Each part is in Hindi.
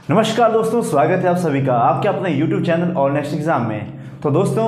नमस्कार दोस्तों, स्वागत है आप सभी का आपके अपने YouTube channel all next exam में। तो दोस्तों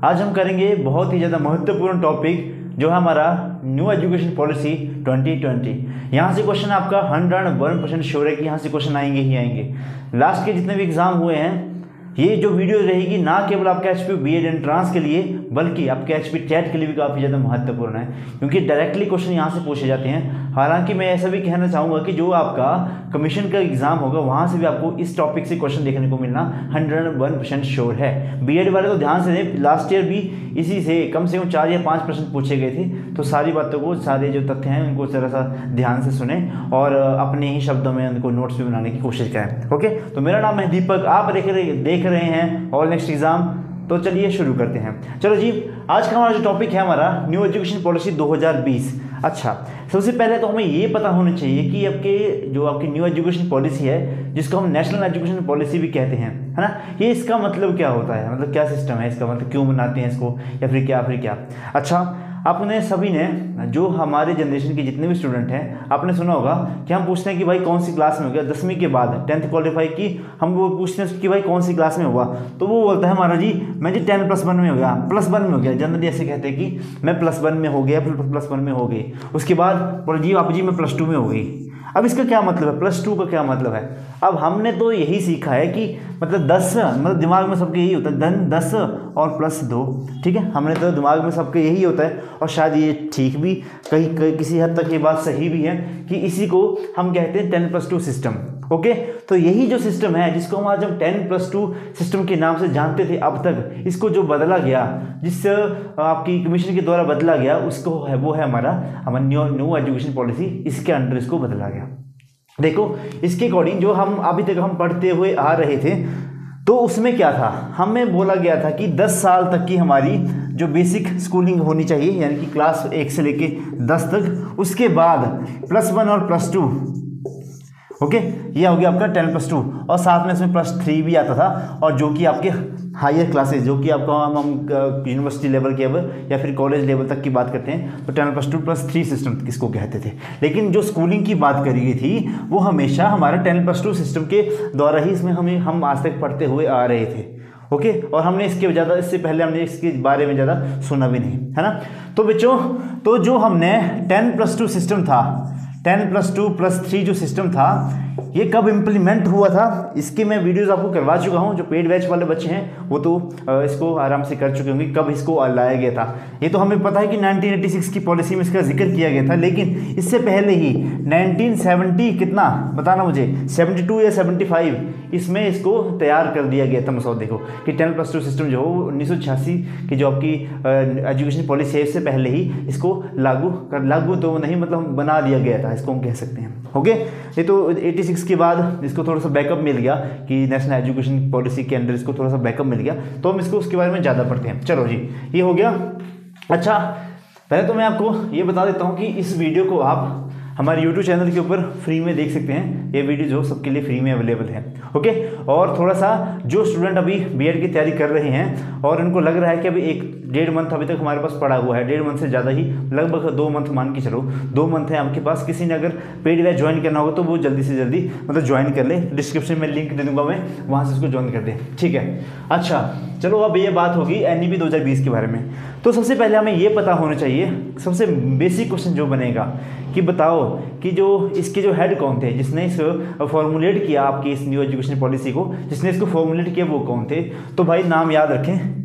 आज हम करेंगे बहुत ही ज़्यादा महत्वपूर्ण टॉपिक जो है हमारा न्यू एजुकेशन पॉलिसी 2020। यहाँ से क्वेश्चन आपका 101% श्योर है कि यहाँ से क्वेश्चन आएंगे ही आएंगे। लास्ट के जितने भी एग्जाम हुए हैं ये जो वीडियो रहेगी ना केवल आपके एचपी बीएड एंट्रांस के लिए बल्कि आपके एचपी टेट के लिए भी काफ़ी ज़्यादा महत्वपूर्ण है, क्योंकि डायरेक्टली क्वेश्चन यहाँ से पूछे जाते हैं। हालांकि मैं ऐसा भी कहना चाहूँगा कि जो आपका कमीशन का एग्जाम होगा वहाँ से भी आपको इस टॉपिक से क्वेश्चन देखने को मिलना 101% श्योर है। बीएड वाले तो ध्यान से दें, लास्ट ईयर भी इसी से कम 4 या 5% पूछे गए थे। तो सारी बातों को, सारे जो तथ्य हैं उनको जरा सा ध्यान से सुने और अपने ही शब्दों में उनको नोट्स भी बनाने की कोशिश करें। ओके, तो मेरा नाम है दीपक, आप देख रहे हैं ऑल नेक्स्ट एग्जाम। तो चलिए शुरू करते हैं। चलो जी, आज का हमारा जो टॉपिक है हमारा न्यू एजुकेशन पॉलिसी 2020। अच्छा, सबसे पहले तो हमें ये पता होना चाहिए कि आपकी न्यू एजुकेशन पॉलिसी है जिसको हम नेशनल एजुकेशन पॉलिसी भी कहते हैं, है ना। ये इसका मतलब क्या होता है, मतलब क्या सिस्टम है इसका, मतलब क्यों बनाते हैं इसको, या फिर क्या। अच्छा, आपने सभी ने, जो हमारे जनरेशन के जितने भी स्टूडेंट हैं, आपने सुना होगा कि हम पूछते हैं कि भाई कौन सी क्लास में हो गया 10वीं के बाद 10th क्वालिफाई की, हम वो पूछते हैं कि भाई कौन सी क्लास में हुआ, तो वो बोलता है हमारा जी मैं जी 10+1 में हो गया, +1 में हो गया। जनरली ऐसे कहते हैं कि मैं +1 में हो गया, फिर +1 में हो गई, उसके बाद बोलो जी आप जी मैं +2 में हो गई। अब इसका क्या मतलब है, +2 का क्या मतलब है। अब हमने तो यही सीखा है कि मतलब 10, मतलब दिमाग में सबके यही होता है 10 और +2, ठीक है। हमने तो दिमाग में सबके यही होता है और शायद ये ठीक भी कहीं किसी हद तक ये बात सही भी है कि इसी को हम कहते हैं 10+2 सिस्टम। ओके, तो यही जो सिस्टम है जिसको हम आज 10+2 सिस्टम के नाम से जानते थे अब तक, इसको जो बदला गया, जिससे आपकी कमीशन के द्वारा बदला गया, उसको है वो है हमारा न्यू एजुकेशन पॉलिसी। इसके अंडर इसको बदला गया। देखो, इसके अकॉर्डिंग जो हम अभी तक हम पढ़ते हुए आ रहे थे तो उसमें क्या था, हमें बोला गया था कि 10 साल तक की हमारी जो बेसिक स्कूलिंग होनी चाहिए, यानी कि क्लास 1 से लेके 10 तक, उसके बाद +1 और +2। ओके, ये हो गया आपका 10+2 और साथ में इसमें +3 भी आता था। और जो कि आपके हायर क्लासेस, जो कि आपका हम यूनिवर्सिटी लेवल के या फिर कॉलेज लेवल तक की बात करते हैं, तो 10+2 +3 सिस्टम किसको कहते थे। लेकिन जो स्कूलिंग की बात करी गई थी वो हमेशा हमारा 10+2 सिस्टम के द्वारा ही इसमें हम आज तक पढ़ते हुए आ रहे थे। ओके, और हमने इससे पहले हमने इसके बारे में ज़्यादा सुना भी नहीं, है ना। तो बच्चों, तो जो हमने 10+2 सिस्टम था, 10+2 +3 जो सिस्टम था, ये कब इम्प्लीमेंट हुआ था, इसके मैं वीडियोस आपको करवा चुका हूँ। जो पेड बैच वाले बच्चे हैं वो तो इसको आराम से कर चुके होंगे कब इसको लाया गया था। ये तो हमें पता है कि 1986 की पॉलिसी में इसका जिक्र किया गया था, लेकिन इससे पहले ही 1970 कितना बताना मुझे, 72 या 75 इसमें इसको तैयार कर दिया गया था मसौदे को, कि 10+2 सिस्टम जो हो 1986 की जो आपकी एजुकेशन पॉलिसी है, इससे पहले ही इसको लागू तो नहीं, मतलब बना दिया गया था, इसको हम कह सकते हैं। ओके, ये तो 86 के बाद इसको थोड़ा सा बैकअप मिल गया कि नेशनल एजुकेशन पॉलिसी के अंदर इसको थोड़ा सा बैकअप मिल गया, तो हम इसको उसके बारे में ज़्यादा पढ़ते हैं। चलो जी, ये हो गया। अच्छा, पहले तो मैं आपको ये बता देता हूँ कि इस वीडियो को आप हमारे YouTube चैनल के ऊपर फ्री में देख सकते हैं। ये वीडियो जो सबके लिए फ्री में अवेलेबल है। ओके, और थोड़ा सा जो स्टूडेंट अभी बीएड की तैयारी कर रहे हैं और उनको लग रहा है कि अभी 1-1.5 मंथ अभी तक हमारे पास पड़ा हुआ है, 1.5 मंथ से ज़्यादा ही, लगभग 2 मंथ मान के चलो, 2 मंथ है आपके पास, किसी ने अगर पेड बैच ज्वाइन करना होगा तो वो जल्दी से जल्दी मतलब ज्वाइन कर ले। डिस्क्रिप्शन में लिंक दे दूंगा मैं, वहाँ से उसको ज्वाइन कर दें, ठीक है। अच्छा, चलो अब ये बात होगी एनईपी 2020 के बारे में। तो सबसे पहले हमें ये पता होना चाहिए, सबसे बेसिक क्वेश्चन जो बनेगा कि बताओ कि जो इसके जो हेड कौन थे, जिसने इसको फॉर्मुलेट किया, आपकी इस न्यू एजुकेशन पॉलिसी को जिसने इसको फॉर्मुलेट किया वो कौन थे। तो भाई नाम याद रखें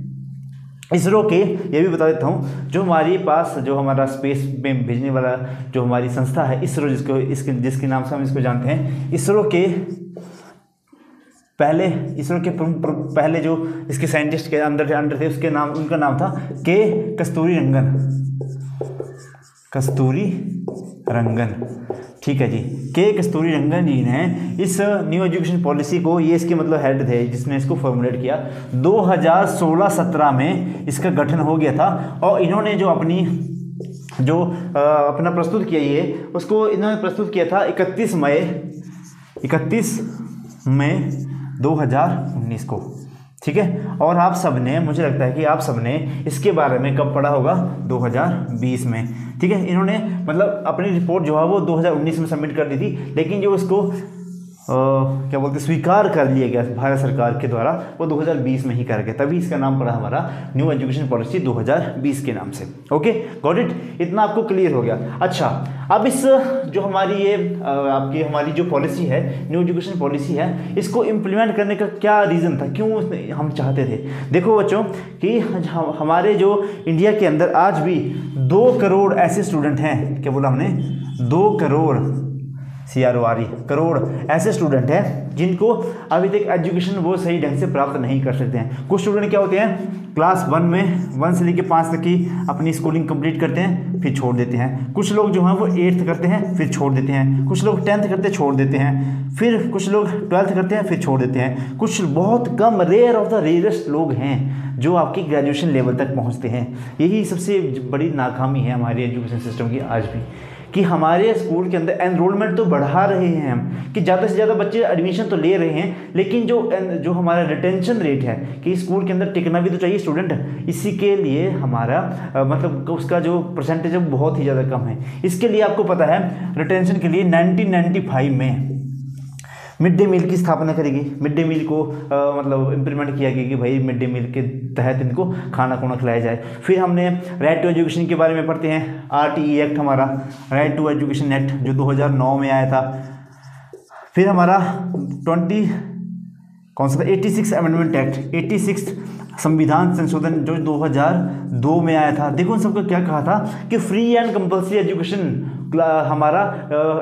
इसरो के। ये भी बता देता हूँ, जो हमारे पास जो हमारा स्पेस में भेजने वाला जो हमारी संस्था है इसरो, जिसके नाम से हम इसको जानते हैं, इसरो के पहले जो इसके साइंटिस्ट के अंदर थे, उनका नाम था के कस्तूरी रंगन, ठीक है जी। के कस्तूरी रंगन जी ने इस न्यू एजुकेशन पॉलिसी को, ये इसके मतलब हेड थे जिसने इसको फॉर्मुलेट किया। 2016-17 में इसका गठन हो गया था और इन्होंने जो अपना प्रस्तुत किया, ये उसको इन्होंने प्रस्तुत किया था 31 मई 2019 को, ठीक है। और आप सबने, मुझे लगता है कि आप सबने इसके बारे में कब पढ़ा होगा, 2020 में, ठीक है। इन्होंने मतलब अपनी रिपोर्ट जो है वो 2019 में सबमिट कर दी थी, लेकिन जो इसको क्या बोलते हैं, स्वीकार कर लिया गया भारत सरकार के द्वारा, वो 2020 में ही कर गया, तभी इसका नाम पड़ा हमारा न्यू एजुकेशन पॉलिसी 2020 के नाम से। ओके, गॉट इट, इतना आपको क्लियर हो गया। अच्छा, अब इस जो हमारी ये आपकी हमारी जो पॉलिसी है, न्यू एजुकेशन पॉलिसी है, इसको इम्प्लीमेंट करने का क्या रीज़न था, क्यों हम चाहते थे। देखो बच्चों कि हमारे जो इंडिया के अंदर आज भी 2 करोड़ ऐसे स्टूडेंट हैं, क्या बोला हमने, 2 करोड़ CRORE करोड़ ऐसे स्टूडेंट हैं जिनको अभी तक एजुकेशन वो सही ढंग से प्राप्त नहीं कर सकते हैं। कुछ स्टूडेंट क्या होते हैं, क्लास 1 में 1 से लेकर 5 तक की अपनी स्कूलिंग कंप्लीट करते हैं, फिर छोड़ देते हैं। कुछ लोग जो हैं वो 8th करते हैं, फिर छोड़ देते हैं। कुछ लोग 10th करते छोड़ देते हैं। फिर कुछ लोग 12th करते हैं, फिर छोड़ देते हैं। कुछ बहुत कम, रेयर ऑफ द रेयरेस्ट लोग हैं जो आपकी ग्रेजुएशन लेवल तक पहुँचते हैं। यही सबसे बड़ी नाकामी है हमारे एजुकेशन सिस्टम की आज भी, कि हमारे स्कूल के अंदर एनरोलमेंट तो बढ़ा रहे हैं हम, कि ज़्यादा से ज़्यादा बच्चे एडमिशन तो ले रहे हैं, लेकिन जो हमारा रिटेंशन रेट है कि स्कूल के अंदर टिकना भी तो चाहिए स्टूडेंट, इसी के लिए हमारा मतलब उसका जो परसेंटेज है बहुत ही ज़्यादा कम है। इसके लिए आपको पता है रिटेंशन के लिए 1995 में मिड डे मील की स्थापना करेगी। मिड डे मील को मतलब इम्प्लीमेंट किया गया कि भाई मिड डे मील के तहत इनको खाना खुना खिलाया जाए। फिर हमने राइट टू एजुकेशन के बारे में पढ़ते हैं, RTE एक्ट, हमारा राइट टू एजुकेशन एक्ट जो 2009 में आया था। फिर हमारा 86 अमेंडमेंट एक्ट, 86 संविधान संशोधन जो 2002 में आया था। देखो उन सबका क्या कहा था कि फ्री एंड कंपल्सरी एजुकेशन, हमारा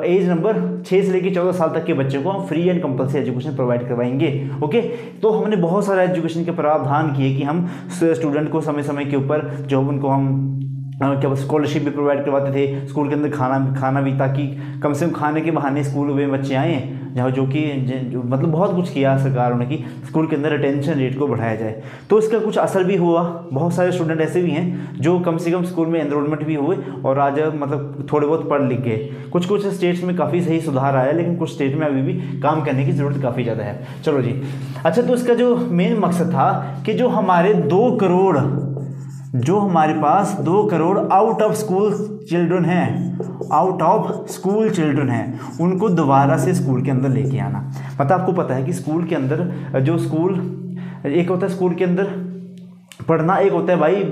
एज नंबर 6 से लेकर 14 साल तक के बच्चों को हम free and compulsory education provide करवाएंगे। ओके, तो हमने बहुत सारा एजुकेशन के प्रावधान किए कि हम स्टूडेंट को समय समय के ऊपर जो उनको हम क्या स्कॉलरशिप भी प्रोवाइड करवाते थे, स्कूल के अंदर खाना भी, ताकि कम से कम खाने के बहाने स्कूल में बच्चे आएँ, जहाँ जो कि मतलब बहुत कुछ किया सरकारों ने कि स्कूल के अंदर रिटेंशन रेट को बढ़ाया जाए। तो इसका कुछ असर भी हुआ। बहुत सारे स्टूडेंट ऐसे भी हैं जो कम से कम स्कूल में एनरोलमेंट भी हुए और आज मतलब थोड़े बहुत पढ़ लिख गए। कुछ स्टेट्स में काफ़ी सही सुधार आया, लेकिन कुछ स्टेट में अभी भी काम करने की ज़रूरत काफ़ी ज़्यादा है। चलो जी, अच्छा, तो इसका जो मेन मकसद था कि जो हमारे 2 करोड़, जो हमारे पास 2 crore out of school children हैं, आउट ऑफ स्कूल चिल्ड्रन हैं, उनको दोबारा से स्कूल के अंदर लेके आना। मतलब आपको पता है कि स्कूल के अंदर जो स्कूल एक होता है, स्कूल के अंदर पढ़ना, एक होता है भाई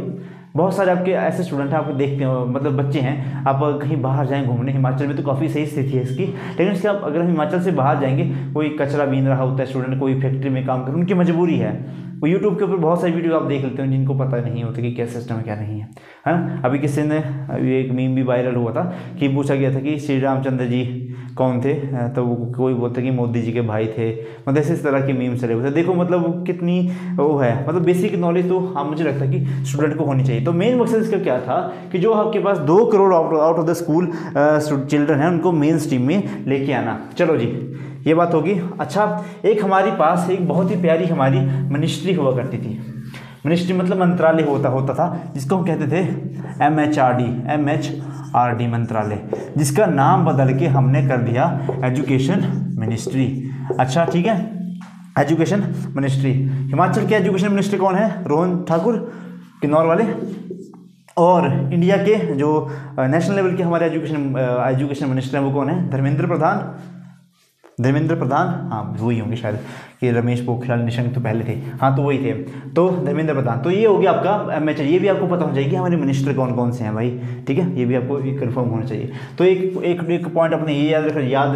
बहुत सारे आपके ऐसे स्टूडेंट हैं, आप देखते हो मतलब बच्चे हैं, आप कहीं बाहर जाएं घूमने, हिमाचल में तो काफ़ी सही स्थिति है इसकी, लेकिन इसके आप अगर हिमाचल से बाहर जाएंगे, कोई कचरा बीन रहा होता है स्टूडेंट, कोई फैक्ट्री में काम कर, उनकी मजबूरी है। वो यूट्यूब के ऊपर बहुत सारी वीडियो आप देख लेते हो जिनको पता नहीं होता कि क्या सिस्टम है क्या नहीं है, है ना। अभी किसी ने एक मीम भी वायरल हुआ था कि पूछा गया था कि श्री रामचंद्र जी कौन थे, तो कोई बोलते कि मोदी जी के भाई थे। मतलब इस तरह की मीम चले हुए थे। देखो मतलब कितनी वो है, मतलब बेसिक नॉलेज तो हाँ मुझे लगता है कि स्टूडेंट को होनी चाहिए। तो मेन मकसद इसका क्या था कि जो आपके पास 2 crore out of the school children हैं उनको मेन स्ट्रीम में लेके आना। चलो जी, ये बात होगी। अच्छा, एक हमारे पास एक बहुत ही प्यारी हमारी मिनिस्ट्री हुआ करती थी। मिनिस्ट्री मतलब मंत्रालय होता था, जिसको हम कहते थे MHRD मंत्रालय, जिसका नाम बदल के हमने कर दिया एजुकेशन मिनिस्ट्री। अच्छा ठीक है, एजुकेशन मिनिस्ट्री। हिमाचल के एजुकेशन मिनिस्टर कौन है? रोहन ठाकुर, किन्नौर वाले। और इंडिया के जो नेशनल लेवल के हमारे एजुकेशन मिनिस्टर हैं वो कौन है? धर्मेंद्र प्रधान, हाँ वही होंगे शायद, कि रमेश पोखरियाल निशंक तो पहले थे, हाँ तो वही थे, तो धर्मेंद्र प्रधान। तो ये हो गया आपका MH। ये भी आपको पता होना चाहिए कि हमारे मिनिस्टर कौन कौन से हैं भाई, ठीक है, ये भी आपको कंफर्म होना चाहिए। तो एक पॉइंट अपने ये याद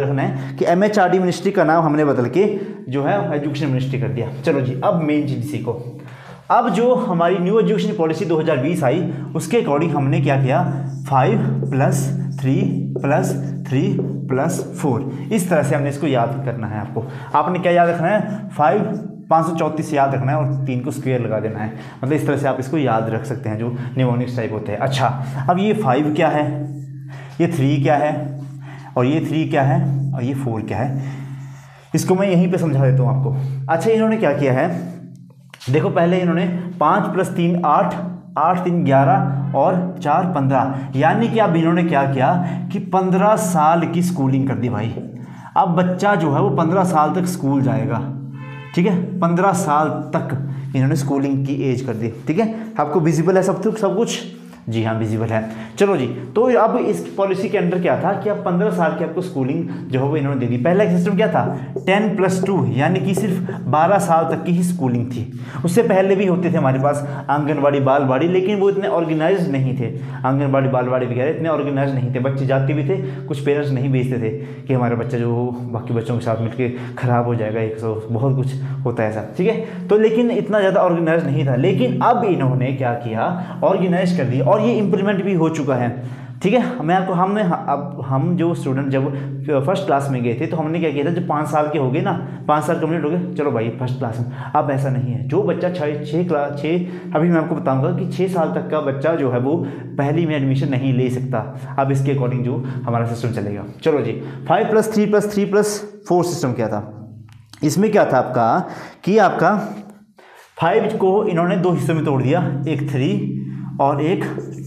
रखना है कि MHRD मिनिस्ट्री का नाम हमने बदल के जो है एजुकेशन मिनिस्ट्री कर दिया। चलो जी, अब मेन चीज़ सीखो। अब जो हमारी न्यू एजुकेशन पॉलिसी 2020 आई, उसके अकॉर्डिंग हमने क्या किया, 5+3+3+4, इस तरह से हमने इसको याद करना है। आपने क्या याद रखना है? 534 याद रखना है और 3 को स्क्वायर लगा देना है। मतलब इस तरह से आप इसको याद रख सकते हैं, जो निमोनिक्स टाइप होते हैं। अच्छा, अब ये 5 क्या है, ये 3 क्या है, और ये 3 क्या है, और ये 4 क्या है, इसको मैं यहीं पे समझा देता हूँ आपको। अच्छा, इन्होंने क्या किया है, देखो पहले इन्होंने 5+3 8, 8×3 11 और 4 15, यानी कि अब इन्होंने क्या किया कि 15 साल की स्कूलिंग कर दी भाई। अब बच्चा जो है वो 15 साल तक स्कूल जाएगा, ठीक है, 15 साल तक इन्होंने स्कूलिंग की एज कर दी, ठीक है। आपको विजिबल है सब कुछ? जी हाँ विजिबल है। चलो जी, तो अब इस पॉलिसी के अंडर क्या था कि अब 15 साल की आपको स्कूलिंग जो है वो इन्होंने दे दी। पहला सिस्टम क्या था 10+2 यानी कि सिर्फ 12 साल तक की ही स्कूलिंग थी। उससे पहले भी होते थे हमारे पास आंगनबाड़ी बालवाड़ी, लेकिन वो इतने ऑर्गेनाइज नहीं थे। आंगनबाड़ी बालवाड़ी वगैरह इतने ऑर्गेनाइज नहीं थे, बच्चे जाते भी थे, कुछ पेरेंट्स नहीं भेजते थे कि हमारा बच्चा जो हो बाकी बच्चों के साथ मिलकर ख़राब हो जाएगा, बहुत कुछ होता है ऐसा, ठीक है। तो लेकिन इतना ज़्यादा ऑर्गेनाइज नहीं था, लेकिन अब इन्होंने क्या किया ऑर्गेनाइज कर दिया और ये इम्प्लीमेंट भी हो चुका है, ठीक है। मैं आपको अब हम जो स्टूडेंट जब फर्स्ट क्लास में गए थे तो हमने क्या किया था, जब 5 साल के हो गए ना, 5 साल कंप्लीट हो गए, चलो भाई फर्स्ट क्लास में। अब ऐसा नहीं है, जो बच्चा 6 अभी मैं आपको बताऊंगा कि 6 साल तक का बच्चा जो है वो पहली में एडमिशन नहीं ले सकता। अब इसके अकॉर्डिंग जो हमारा सिस्टम चलेगा। चलो जी, 5+3+3+4 सिस्टम क्या था, इसमें क्या था आपका कि आपका 5 को इन्होंने 2 हिस्सों में तोड़ दिया, एक 3 और एक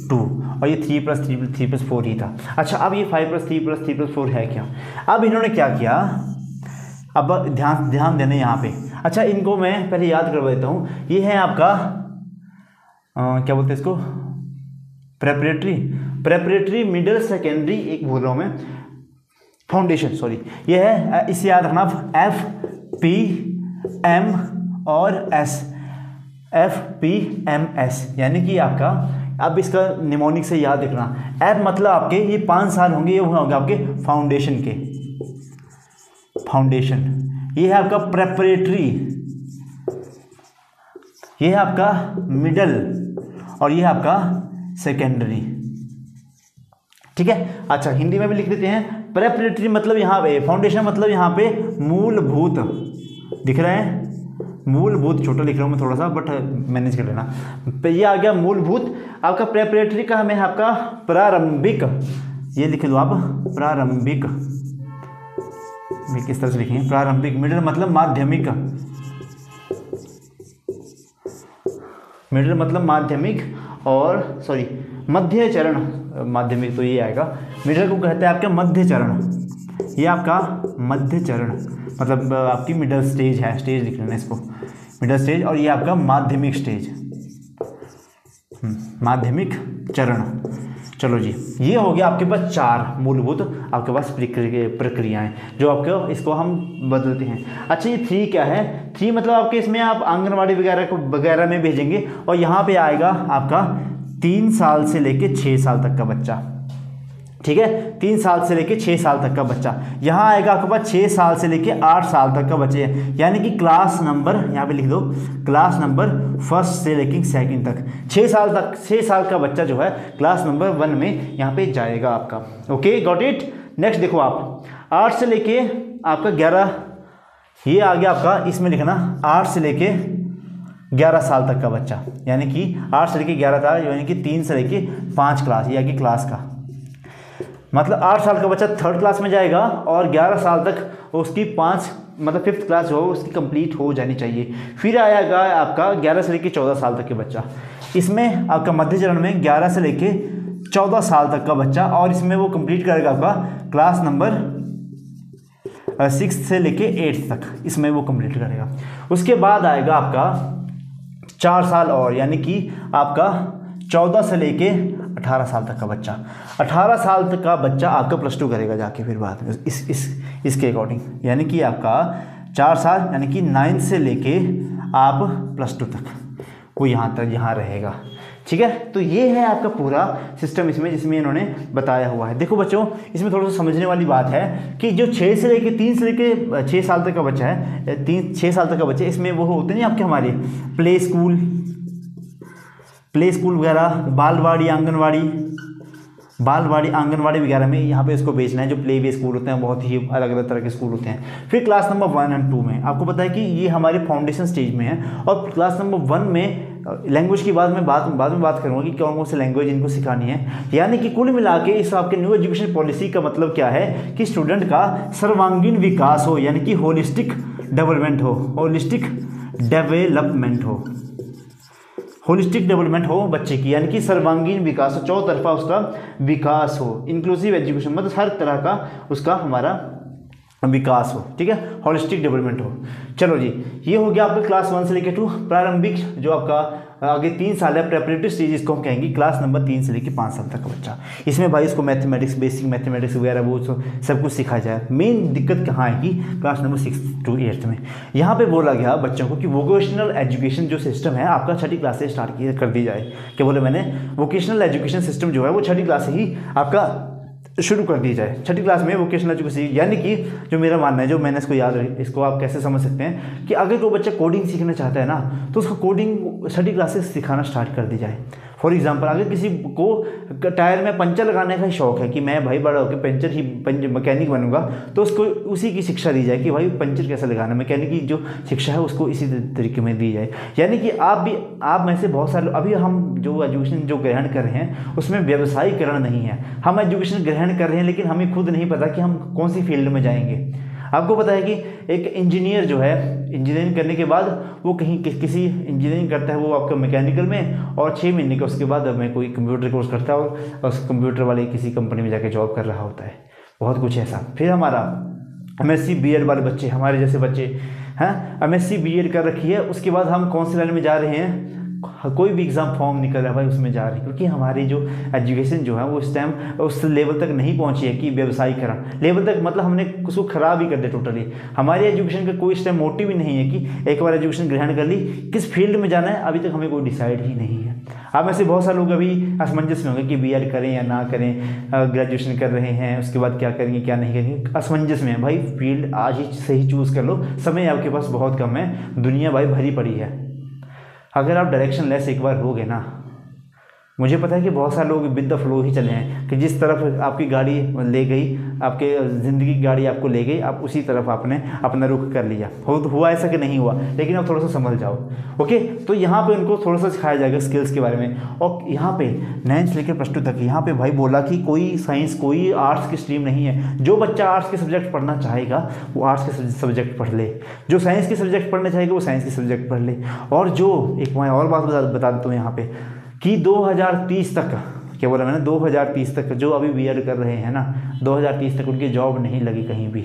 2, और ये 3+3+3+4 ही था। अच्छा, अब ये 5+3+3+4 है क्या, अब इन्होंने क्या किया, अब ध्यान देना यहाँ पे। अच्छा, इनको मैं पहले याद करवा देता हूँ। ये है आपका क्या बोलते हैं इसको, प्रेपरेटरी मिडिल सेकेंडरी, एक बोल रहा हूँ मैं, फाउंडेशन, सॉरी, ये है, इसे याद रखना FPM और S, FPMS, यानी कि आपका, अब इसका निमोनिक से याद रखना, F मतलब आपके ये 5 साल होंगे, ये होंगे आपके फाउंडेशन, ये है आपका प्रेपरेटरी, ये है आपका मिडल, और ये है आपका सेकेंडरी, ठीक है। अच्छा, हिंदी में भी लिख देते हैं। प्रेपरेटरी मतलब यहाँ पे, फाउंडेशन मतलब यहाँ पे मूलभूत, दिख रहे हैं, मूलभूत, छोटा लिख रहा हूँ मैं थोड़ा सा, बट मैनेज कर लेना। ये आ गया मूलभूत। आपका प्रेपरेटरी का हमें आपका प्रारंभिक, ये लिख लो आप, प्रारंभिक, किस तरह से लिखेंगे, प्रारंभिक। मिडिल मतलब माध्यमिक, मिडिल मतलब माध्यमिक, और सॉरी मध्य चरण, माध्यमिक तो ये आएगा, मिडिल को कहते हैं आपके मध्य चरण, ये आपका मध्य चरण मतलब आपकी मिडिल स्टेज है, स्टेज लिख लेना इसको, मिडिल स्टेज, और ये आपका माध्यमिक स्टेज, माध्यमिक चरण। चलो जी, ये हो गया आपके पास 4 मूलभूत आपके पास प्रक्रियाएं, जो आपको इसको हम बदलते हैं। अच्छा, ये 3 क्या है, 3 मतलब आपके इसमें आप आंगनबाड़ी वगैरह में भेजेंगे, और यहाँ पे आएगा आपका 3 साल से लेके 6 साल तक का बच्चा, ठीक है, 3 साल से लेके 6 साल तक का बच्चा। यहाँ आएगा आपके पास 6 साल से लेके 8 साल तक का बच्चे, यानी कि क्लास नंबर, यहाँ पे लिख दो, क्लास नंबर 1 से लेके 2 तक, 6 साल का बच्चा जो है क्लास नंबर 1 में यहाँ पे जाएगा आपका। Okay, got it. नेक्स्ट देखो आप, 8 से लेके आपका 11, ये आ गया आपका, इसमें लिखना 8 से लेके 11 साल तक का बच्चा, यानी कि 8 से लेके 11 था, यानी कि 3 से लेके 5 क्लास, ये आगे क्लास का मतलब 8 साल का बच्चा 3rd क्लास में जाएगा, और 11 साल तक उसकी 5 मतलब 5th क्लास जो उसकी कंप्लीट हो जानी चाहिए। फिर आएगा आपका 11 से लेके 14 साल तक के बच्चा, इसमें आपका मध्य चरण में 11 से लेके 14 साल तक का बच्चा, और इसमें वो कंप्लीट करेगा आपका क्लास नंबर 6 से लेके 8 तक, इसमें वो कंप्लीट करेगा। उसके बाद आएगा आपका 4 साल और, यानी कि आपका 14 से लेके 18 साल तक का बच्चा, 18 साल तक का बच्चा आपका +2 करेगा जाके फिर बाद में इसके अकॉर्डिंग, यानी कि आपका 4 साल यानी कि 9 से लेके आप +2 तक वो यहाँ रहेगा, ठीक है। तो ये है आपका पूरा सिस्टम इसमें, जिसमें इन्होंने बताया हुआ है। देखो बच्चों, इसमें थोड़ा सा समझने वाली बात है कि जो 3 से लेके 6 साल तक का बच्चा है, 6 साल तक का बच्चा, इसमें वो होते नहीं आपके हमारे प्ले स्कूल वगैरह, बालवाड़ी आंगनवाड़ी वगैरह में यहाँ पे इसको बेचना है। जो प्ले वे स्कूल होते हैं बहुत ही अलग अलग तरह के स्कूल होते हैं। फिर क्लास नंबर 1 और 2 में आपको पता है कि ये हमारे फाउंडेशन स्टेज में है, और क्लास नंबर 1 में लैंग्वेज की बाद में बात करूँगा कि कौन कौन सी लैंग्वेज इनको सिखानी है। यानी कि कुल मिला के इस आपके न्यू एजुकेशन पॉलिसी का मतलब क्या है कि स्टूडेंट का सर्वांगीण विकास हो, यानी कि होलिस्टिक डेवलपमेंट हो बच्चे की, यानी कि सर्वांगीण विकास हो, चौतरफा उसका विकास हो, इंक्लूसिव एजुकेशन मतलब हर तरह का उसका हमारा विकास हो, ठीक है, होलिस्टिक डेवलपमेंट हो। चलो जी, ये हो गया आपका क्लास 1 से लेकर 2 प्रारंभिक जो आपका आगे 3 साल है प्रेपरेटरी स्टेज, इसको हम कहेंगे क्लास नंबर 3 से लेकर 5 साल तक का बच्चा। इसमें भाई इसको मैथमेटिक्स, बेसिक मैथमेटिक्स वगैरह वो सब कुछ सिखाया जाए। मेन दिक्कत कहाँ है कि क्लास नंबर 6 to 8 में यहाँ पे बोला गया बच्चों को कि वोकेशनल एजुकेशन जो सिस्टम है आपका 6ठी क्लास से स्टार्ट कर दी जाए। क्या बोले मैंने, वोकेशनल एजुकेशन सिस्टम जो है वो 6ठी क्लास से ही आपका शुरू कर दी जाए। 6ठी क्लास में वोकेशनल एजुकेशन, यानी कि जो मेरा मानना है, जो मैंने इसको याद रखी, इसको आप कैसे समझ सकते हैं कि अगर कोई बच्चा कोडिंग सीखना चाहता है ना तो उसको कोडिंग 6ठी क्लास से सिखाना स्टार्ट कर दी जाए। फॉर एग्जांपल अगर किसी को टायर में पंचर लगाने का ही शौक है कि मैं भाई बड़ा होकर मैकेनिक बनूंगा, तो उसको उसी की शिक्षा दी जाए कि भाई पंचर कैसे लगाना, मैकेनिक की जो शिक्षा है उसको इसी तरीके में दी जाए। यानी कि आप में से बहुत सारे, अभी हम जो एजुकेशन जो ग्रहण कर रहे हैं उसमें व्यवसायीकरण नहीं है। हम एजुकेशन ग्रहण कर रहे हैं लेकिन हमें खुद नहीं पता कि हम कौन सी फील्ड में जाएंगे। आपको पता है कि एक इंजीनियर जो है, इंजीनियरिंग करने के बाद वो कहीं किसी इंजीनियरिंग करता है वो आपका मैकेनिकल में, और 6 महीने का उसके बाद मैं कोई कंप्यूटर कोर्स करता है और उस कंप्यूटर वाले किसी कंपनी में जाके जॉब कर रहा होता है। बहुत कुछ ऐसा। फिर हमारा MSc BEd वाले बच्चे, हमारे जैसे बच्चे हैं, MSc BEd कर रखी है, उसके बाद हम कौन से लाइन में जा रहे हैं, कोई भी एग्ज़ाम फॉर्म निकल रहा है भाई उसमें जा रहे हैं, क्योंकि हमारी जो एजुकेशन जो है वो इस टाइम उस लेवल तक नहीं पहुंची है कि व्यवसायीकरण लेवल तक, मतलब हमने उसको ख़राब ही कर दिया टोटली। हमारी एजुकेशन का कोई इस टाइम मोटिव ही नहीं है कि एक बार एजुकेशन ग्रहण कर ली किस फील्ड में जाना है, अभी तक हमें कोई डिसाइड ही नहीं है। अब ऐसे बहुत सारे लोग अभी असमंजस में होंगे कि BEd करें या ना करें, ग्रेजुएशन कर रहे हैं उसके बाद क्या करेंगे क्या नहीं करेंगे, असमंजस में है। भाई फील्ड आज ही सही चूज़ कर लो, समय आपके पास बहुत कम है, दुनिया भाई भरी पड़ी है। अगर आप डायरेक्शन लेस एक बार हो गए ना, मुझे पता है कि बहुत सारे लोग विद द फ्लो ही चले हैं कि जिस तरफ आपकी गाड़ी ले गई, आपके ज़िंदगी की गाड़ी आपको ले गई, आप उसी तरफ आपने अपना रुख कर लिया। हुआ ऐसा कि नहीं हुआ, लेकिन आप थोड़ा सा संभल जाओ। ओके, तो यहाँ पे उनको थोड़ा सा सिखाया जाएगा स्किल्स के बारे में। और यहाँ पे 9 से लेकर +2 तक यहाँ पे भाई बोला कि कोई साइंस कोई आर्ट्स की स्ट्रीम नहीं है। जो बच्चा आर्ट्स के सब्जेक्ट पढ़ना चाहेगा वो आर्ट्स के सब्जेक्ट पढ़ ले, जो साइंस के सब्जेक्ट पढ़ना चाहेगा वो साइंस के सब्जेक्ट पढ़ ले। और जो एक मैं और बात बता देता हूँ यहाँ पे कि 2030 तक, क्या बोला मैंने, 2030 तक जो अभी BEd कर रहे हैं ना, 2030 तक उनकी जॉब नहीं लगी कहीं भी,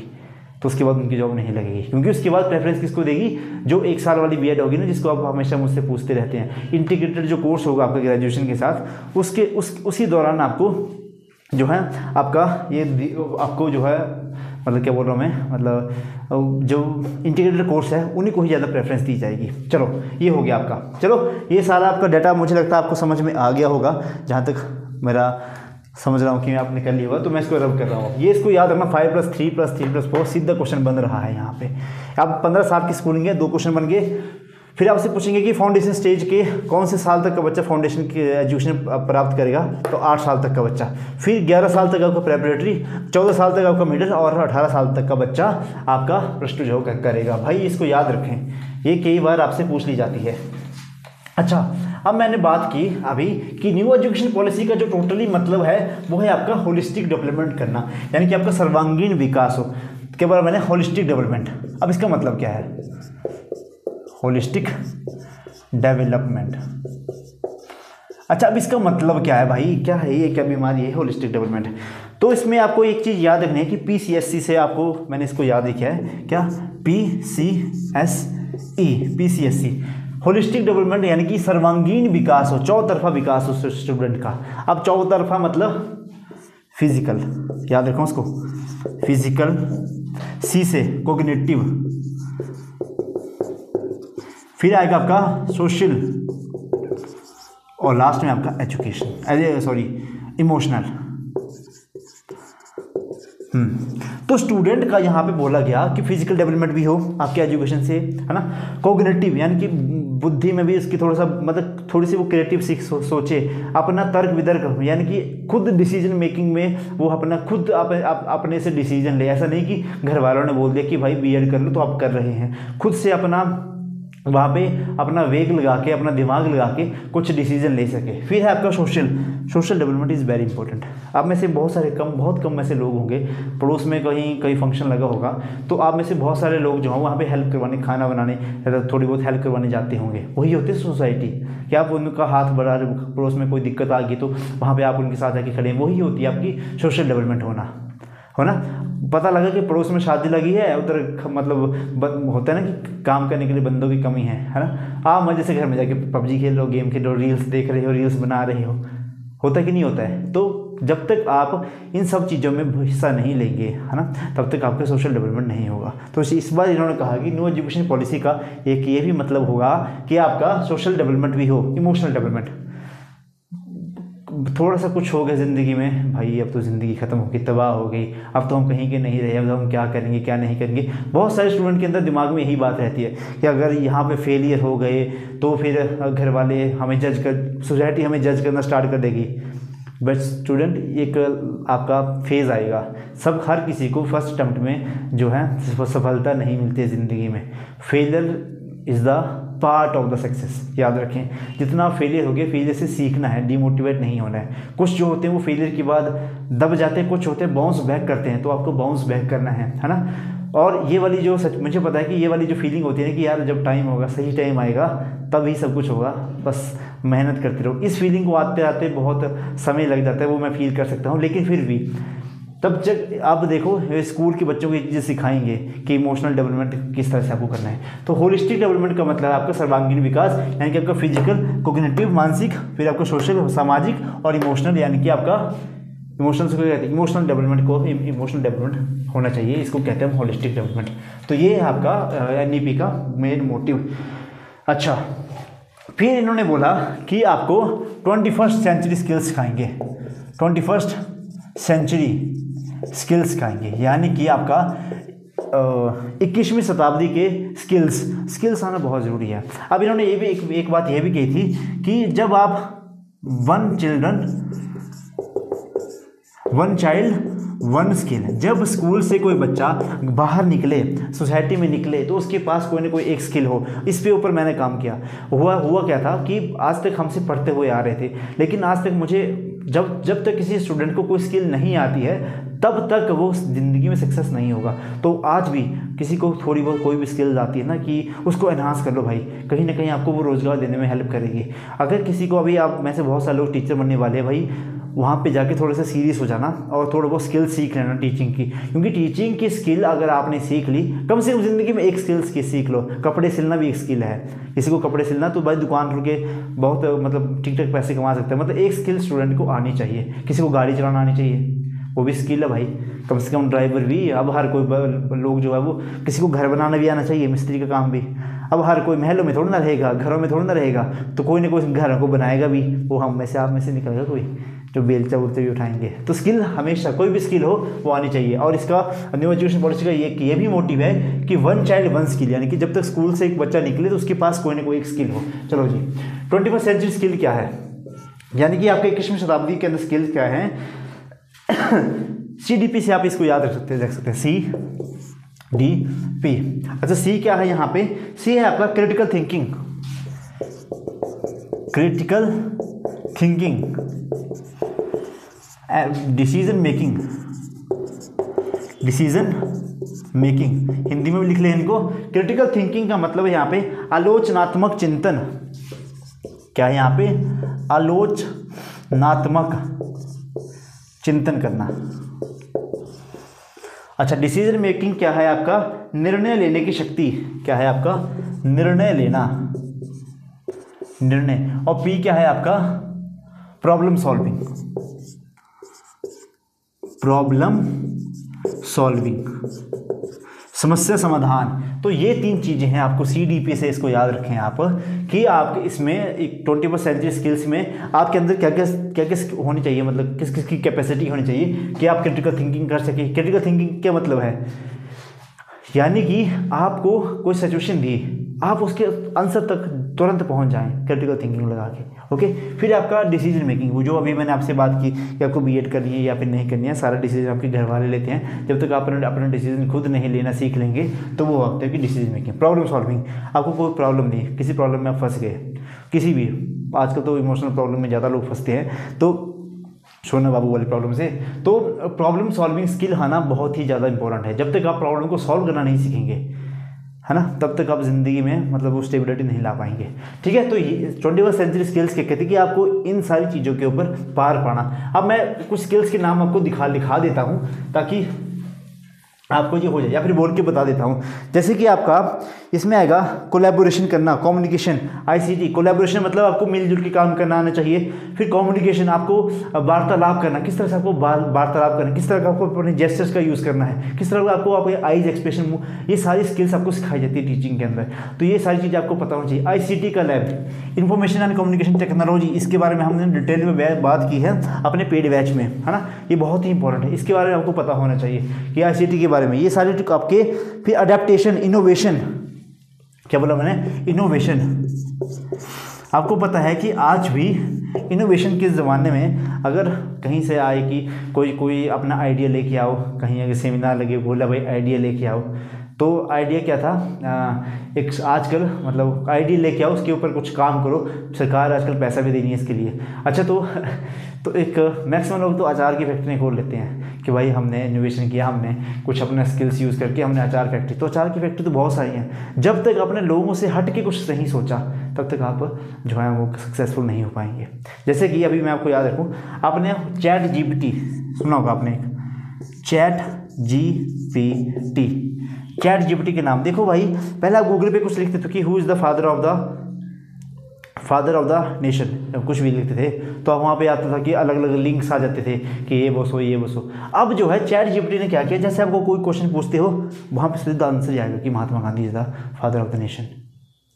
तो उसके बाद उनकी जॉब नहीं लगेगी, क्योंकि उसके बाद प्रेफरेंस किसको देगी, जो 1 साल वाली BEd होगी ना, जिसको आप हमेशा मुझसे पूछते रहते हैं। इंटीग्रेटेड जो कोर्स होगा आपका ग्रेजुएशन के साथ, उसी दौरान आपको जो है आपका ये आपको जो है, मतलब क्या बोल रहा हूँ मैं, मतलब जो इंटीग्रेटेड कोर्स है उन्हीं को ही ज़्यादा प्रेफरेंस दी जाएगी। चलो ये हो गया आपका। चलो ये सारा आपका डाटा मुझे लगता है आपको समझ में आ गया होगा, जहाँ तक मेरा समझ रहा हूँ कि आपने कर लिया होगा, तो मैं इसको रब कर रहा हूँ। ये इसको याद रखना, 5 + 3 + 3 + 4 सीधा क्वेश्चन बन रहा है यहाँ पे। अब 15 साल की स्कूलिंग है, 2 क्वेश्चन बन गए। फिर आपसे पूछेंगे कि फाउंडेशन स्टेज के कौन से साल तक का बच्चा फाउंडेशन की एजुकेशन प्राप्त करेगा, तो 8 साल तक का बच्चा। फिर 11 साल तक आपका प्रेपरेटरी, 14 साल तक आपका मिडिल, और 18 साल तक का बच्चा आपका +2 जो करेगा। भाई इसको याद रखें, ये कई बार आपसे पूछ ली जाती है। अच्छा, अब मैंने बात की अभी कि न्यू एजुकेशन पॉलिसी का जो टोटली मतलब है वो है आपका होलिस्टिक डेवलपमेंट करना, यानी कि आपका सर्वांगीण विकास हो। के बारे मैंने होलिस्टिक डेवलपमेंट, अब इसका मतलब क्या है, होलिस्टिक डेवलपमेंट। अच्छा, अब इसका मतलब क्या है भाई, क्या है ये, क्या बीमारी है होलिस्टिक डेवलपमेंट। तो इसमें आपको एक चीज़ याद रखनी है कि PCSE से आपको मैंने इसको याद रखा है, क्या PCSE होलिस्टिक डेवलपमेंट, यानी कि सर्वांगीण विकास हो, चौतरफा विकास हो स्टूडेंट का। अब चौतरफा मतलब फिजिकल, याद रखो उसको, फिजिकल, C से कोग्निटिव, फिर आएगा आपका सोशल, और लास्ट में आपका एजुकेशन, इमोशनल। तो स्टूडेंट का यहाँ पे बोला गया कि फिजिकल डेवलपमेंट भी हो आपके एजुकेशन से, है ना। कोग्निटिव, यानी कि बुद्धि में भी इसकी थोड़ा सा, मतलब थोड़ी सी वो क्रिएटिव सोचे, अपना तर्क वितर्क, यानी कि खुद डिसीजन मेकिंग में वो अपना खुद अपने से डिसीजन ले। ऐसा नहीं कि घर वालों ने बोल दिया कि भाई BEd कर लो तो आप कर रहे हैं, खुद से अपना वहाँ पे अपना वेग लगा के, अपना दिमाग लगा के कुछ डिसीजन ले सके। फिर है आपका social development is very important. आप में से बहुत कम में से लोग होंगे, पड़ोस में कहीं फंक्शन लगा होगा, तो आप में से बहुत सारे लोग जो हैं वहाँ पे हेल्प करवाने, खाना बनाने, थोड़ी बहुत हेल्प करवाने जाते होंगे। वही होती है सोसाइटी, कि आप उनका हाथ बढ़ा रहे, पड़ोस में कोई दिक्कत आ गई तो वहाँ पर आप उनके साथ आके खड़े हैं, वही होती है आपकी सोशल डेवलपमेंट होना। हो ना। पता लगा कि पड़ोस में शादी लगी है, उधर मतलब होता है ना कि काम करने के लिए बंदों की कमी है ना। आप मजे से घर में जाके पबजी खेल रहे हो, गेम खेल रहे हो, रील्स देख रहे हो, रील्स बना रहे हो, होता कि नहीं होता है। तो जब तक आप इन सब चीज़ों में हिस्सा नहीं लेंगे, है ना, तब तक आपका सोशल डेवलपमेंट नहीं होगा। तो इस बार इन्होंने कहा कि न्यू एजुकेशन पॉलिसी का एक ये भी मतलब होगा कि आपका सोशल डेवलपमेंट भी हो, इमोशनल डेवलपमेंट। थोड़ा सा कुछ हो गया ज़िंदगी में भाई, अब तो ज़िंदगी ख़त्म हो गई, तबाह हो गई, अब तो हम कहीं के नहीं रहे, अब हम क्या करेंगे क्या नहीं करेंगे। बहुत सारे स्टूडेंट के अंदर दिमाग में यही बात रहती है कि अगर यहाँ पे फेलियर हो गए तो फिर घर वाले हमें जज कर, सोसाइटी हमें जज करना स्टार्ट कर देगी। बट स्टूडेंट, एक आपका फेज़ आएगा, हर किसी को फर्स्ट अटेम्प्ट में जो है सफलता नहीं मिलती है ज़िंदगी में। Failure is the part of the success, याद रखें। जितना फेलियर हो गया, फेलियर से सीखना है, डिमोटिवेट नहीं होना है। कुछ जो होते हैं वो फेलियर के बाद दब जाते हैं, कुछ होते हैं बाउंस बैक करते हैं, तो आपको बाउंस बैक करना है ना। और ये वाली जो मुझे पता है कि ये वाली जो फीलिंग होती है ना कि यार जब टाइम होगा, सही टाइम आएगा, तभी सब कुछ होगा, बस मेहनत करते रहो। इस फीलिंग को आते आते बहुत समय लग जाता है, वो मैं फील कर सकता हूँ। लेकिन फिर भी तब जब आप देखो स्कूल के बच्चों को ये चीज़ें सिखाएंगे कि इमोशनल डेवलपमेंट किस तरह से आपको करना है। तो होलिस्टिक डेवलपमेंट का मतलब है आपका सर्वांगीण विकास, यानी कि आपका फिजिकल, कोग्निटिव, मानसिक, फिर आपका सोशल, सामाजिक और इमोशनल, यानी कि आपका इमोशनल से कहते हैं इमोशनल डेवलपमेंट को, इमोशनल डेवलपमेंट होना चाहिए, इसको कहते हैं होलिस्टिक डेवलपमेंट। तो ये है आपका NEP का मेन मोटिव। अच्छा, फिर इन्होंने बोला कि आपको 21st सेंचुरी स्किल्स सिखाएंगे, 21st सेंचुरी स्किल्स सिखाएंगे, यानी कि आपका 21वीं शताब्दी के स्किल्स आना बहुत ज़रूरी है। अब इन्होंने ये भी एक बात ये भी कही थी कि जब आप वन चाइल्ड वन स्किल, जब स्कूल से कोई बच्चा बाहर निकले, सोसाइटी में निकले, तो उसके पास कोई ना कोई एक स्किल हो। इस पे ऊपर मैंने काम किया। हुआ क्या था कि आज तक हमसे पढ़ते हुए आ रहे थे, लेकिन आज तक मुझे जब तक किसी स्टूडेंट को कोई स्किल नहीं आती है, तब तक वो ज़िंदगी में सक्सेस नहीं होगा। तो आज भी किसी को थोड़ी बहुत कोई भी स्किल्स आती है ना, कि उसको एनहांस कर लो भाई, कहीं ना कहीं आपको वो रोज़गार देने में हेल्प करेगी। अगर किसी को, अभी आप में से बहुत सारे लोग टीचर बनने वाले हैं भाई, वहाँ पे जाके थोड़ा सा सीरियस हो जाना और थोड़ा बहुत स्किल सीख लेना टीचिंग की, क्योंकि टीचिंग की स्किल अगर आपने सीख ली, कम से कम ज़िंदगी में एक स्किल सीख लो। कपड़े सिलना भी एक स्किल है, किसी को कपड़े सिलना तो भाई दुकान खोल के बहुत मतलब ठीक ठाक पैसे कमा सकते हैं। मतलब एक स्किल स्टूडेंट को आनी चाहिए। किसी को गाड़ी चलाना आनी चाहिए, वो भी स्किल है भाई, कम से कम ड्राइवर भी। अब हर कोई लोग जो है वो, किसी को घर बनाना भी आना चाहिए, मिस्त्री का काम भी। अब हर कोई महलों में थोड़ा ना रहेगा, घरों में थोड़ा ना रहेगा, तो कोई ना कोई घर को बनाएगा भी, वो हम में से आप में से निकलेगा कोई जो बेलचा उलचा भी उठाएंगे। तो स्किल हमेशा, कोई भी स्किल हो वो आनी चाहिए। और इसका न्यू एजुकेशन पॉलिसी का ये भी मोटिव है कि वन चाइल्ड वन स्किल, यानी कि जब तक स्कूल से एक बच्चा निकले तो उसके पास कोई ना कोई एक स्किल हो। चलो जी, 21st सेंचुरी स्किल क्या है, यानी कि आपके 21वीं शताब्दी के अंदर स्किल क्या है। CDP से आप इसको याद रख सकते हैं, CDP। अच्छा, सी क्या है यहाँ पे, सी है आपका critical thinking, decision making, Hindi में भी लिख लें इनको। क्रिटिकल थिंकिंग का मतलब है यहाँ पे आलोचनात्मक चिंतन। क्या है यहाँ पे, आलोचनात्मक चिंतन करना। अच्छा, डिसीजन मेकिंग क्या है आपका, निर्णय लेने की शक्ति। क्या है आपका, निर्णय लेना, निर्णय। और पी क्या है आपका, प्रॉब्लम सॉल्विंग, समस्या समाधान। तो ये 3 चीज़ें हैं, आपको CDP से इसको याद रखें आप, कि आप इसमें एक 21st सेंचुरी स्किल्स में आपके अंदर क्या क्या होनी चाहिए, मतलब किस किस की कैपेसिटी होनी चाहिए कि आप क्रिटिकल थिंकिंग कर सके। क्रिटिकल थिंकिंग क्या मतलब है, यानी कि आपको कोई सिचुएशन दी, आप उसके आंसर तक तुरंत पहुंच जाएं क्रिटिकल थिंकिंग लगा के। ओके, फिर आपका डिसीजन मेकिंग, वो जो अभी मैंने आपसे बात की कि आपको BEd करनी है या फिर नहीं करनी है, सारा डिसीजन आपके घर वाले लेते हैं। जब तक आप अपना डिसीजन खुद नहीं लेना सीख लेंगे तो वो वक्त है कि डिसीजन मेकिंग। प्रॉब्लम सॉल्विंग, आपको कोई प्रॉब्लम दी, किसी प्रॉब्लम में आप फंस गए, किसी भी, आजकल तो इमोशनल प्रॉब्लम में ज़्यादा लोग फंसते हैं, तो सोना बाबू वाली प्रॉब्लम से। तो प्रॉब्लम सॉल्विंग स्किल आना बहुत ही ज़्यादा इंपॉर्टेंट है। जब तक आप प्रॉब्लम को सॉल्व करना नहीं सीखेंगे, है ना, तब तक आप ज़िंदगी में मतलब वो स्टेबिलिटी नहीं ला पाएंगे। ठीक है, तो ये 21st सेंचुरी स्किल्स क्या कहते हैं कि आपको इन सारी चीज़ों के ऊपर पार पाना। अब मैं कुछ स्किल्स के नाम आपको दिखा देता हूँ ताकि आपको ये हो जाए, या फिर बोल के बता देता हूँ। जैसे कि आपका इसमें आएगा कोलैबोरेशन करना, कम्युनिकेशन, आईसीटी। कोलैबोरेशन मतलब आपको मिलजुल के काम करना आना चाहिए। फिर कम्युनिकेशन, आपको वार्तालाप करना, किस तरह से आपको वार्तालाप करना, किस तरह का आपको अपने जेस्चर्स का यूज़ करना है, किस तरह का आपको आपके आईज एक्सप्रेशन, ये सारी स्किल्स आपको सिखाई जाती है टीचिंग के अंदर। तो ये सारी चीज़ें आपको पता होनी चाहिए। आईसीटी का lab, information and communication technology, इसके बारे में हमने डिटेल में बात की है अपने पेड बैच में, है ना। ये बहुत ही इंपॉर्टेंट है, इसके बारे में आपको पता होना चाहिए कि आईसीटी के बारे में ये सारे आपके। फिर अडेप्टेशन, इनोवेशन, क्या बोला मैंने, इनोवेशन। आपको पता है कि आज भी इनोवेशन के ज़माने में अगर कहीं से आए कि कोई अपना आइडिया लेके आओ, कहीं अगर सेमिनार लगे, बोला भाई आइडिया लेके आओ, तो आइडिया क्या था, एक आजकल मतलब आइडिया लेके आओ, उसके ऊपर कुछ काम करो, सरकार आजकल पैसा भी देनी है इसके लिए। अच्छा, तो एक मैक्सिमम लोग तो अचार की फैक्ट्री खोल लेते हैं कि भाई हमने इनोवेशन किया, हमने कुछ अपना स्किल्स यूज़ करके हमने अचार फैक्ट्री। तो अचार की फैक्ट्री तो बहुत सारी हैं। जब तक अपने लोगों से हट के कुछ नहीं सोचा, तब तक आप जो है वो सक्सेसफुल नहीं हो पाएंगे। जैसे कि अभी मैं आपको याद रखूँ, आपने चैट जीपीटी सुना होगा आपने, चैट जीपीटी, चैट जीपीटी के नाम देखो भाई। पहले आप गूगल पे कुछ लिखते थे कि who is the father of the nation, कुछ भी लिखते थे तो वहाँ पे आता था कि अलग अलग लिंक्स आ जाते थे कि ये बसो ये बसो। अब जो है चैट जीपीटी ने क्या किया, जैसे आपको कोई क्वेश्चन पूछते हो वहाँ पे सीधा आंसर आएगा कि Mahatma Gandhi is the father of the nation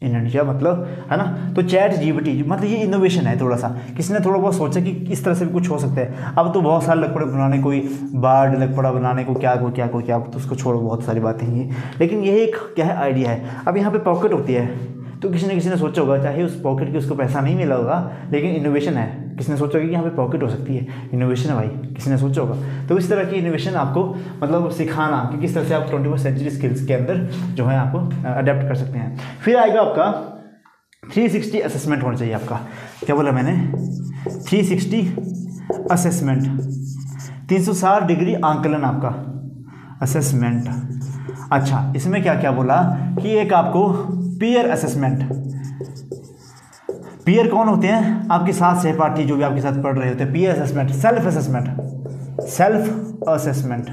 in India, मतलब, है ना। तो चैट जीपीटी मतलब ये इनोवेशन है थोड़ा सा, किसी ने थोड़ा बहुत सोचा कि इस तरह से भी कुछ हो सकता है। अब तो बहुत सारे लग पड़े बनाने, कोई बाढ़ लग पड़ा बनाने को, क्या तो उसको छोड़ो, बहुत सारी बातें हैं, लेकिन यही एक क्या है आइडिया है। अब यहाँ पे पॉकेट होती है, तो किसी ने सोचा होगा, चाहे उस पॉकेट की उसको पैसा नहीं मिला होगा, लेकिन इनोवेशन है। किसी ने सोचा कि यहाँ पे पॉकेट हो सकती है, इनोवेशन है भाई, किसी ने सोचा होगा। तो इस तरह की इनोवेशन आपको मतलब सिखाना कि किस तरह से आप 21वीं सेंचुरी स्किल्स के अंदर जो है आपको अडेप्ट कर सकते हैं। फिर आएगा आपका 360 असेसमेंट होना चाहिए आपका। क्या बोला मैंने, 360 असेसमेंट, 360 डिग्री आंकलन आपका असेसमेंट। अच्छा, इसमें क्या क्या बोला कि एक आपको पीयर असेसमेंट। पीयर कौन होते हैं, आपके साथ सहपाठी जो भी आपके साथ पढ़ रहे होते हैं। पीयर असेसमेंट, सेल्फ असेसमेंट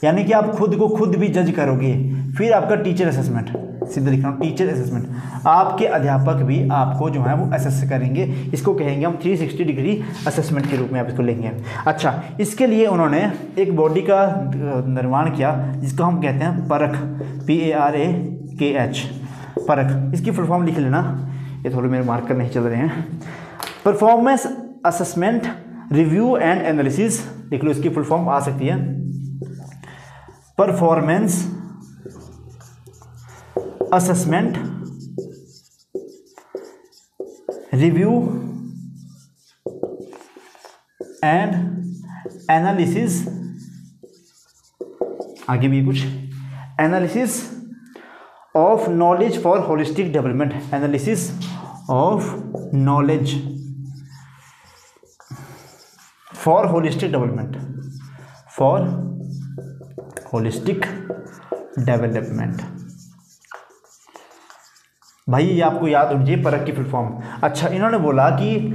यानी कि आप खुद को खुद भी जज करोगे। फिर आपका टीचर असेसमेंट, सीधा लिख रहा हूँ, टीचर असेसमेंट, आपके अध्यापक भी आपको जो है वो असेस करेंगे। इसको कहेंगे हम 360 डिग्री असेसमेंट के रूप में आप इसको लेंगे। अच्छा, इसके लिए उन्होंने एक बॉडी का निर्माण किया जिसको हम कहते हैं परख, PARAKH, परख। इसकी फुल फॉर्म लिख लेना, ये थोड़े मेरे मार्कर नहीं चल रहे हैं। Performance assessment review and analysis, देख लो इसकी फुल फॉर्म आ सकती है, performance assessment review and analysis. आगे भी कुछ, analysis of knowledge for holistic development, analysis of knowledge for holistic development, for holistic development. भाई ये आपको याद होनी चाहिए परख की फुल फॉर्म। अच्छा, इन्होंने बोला कि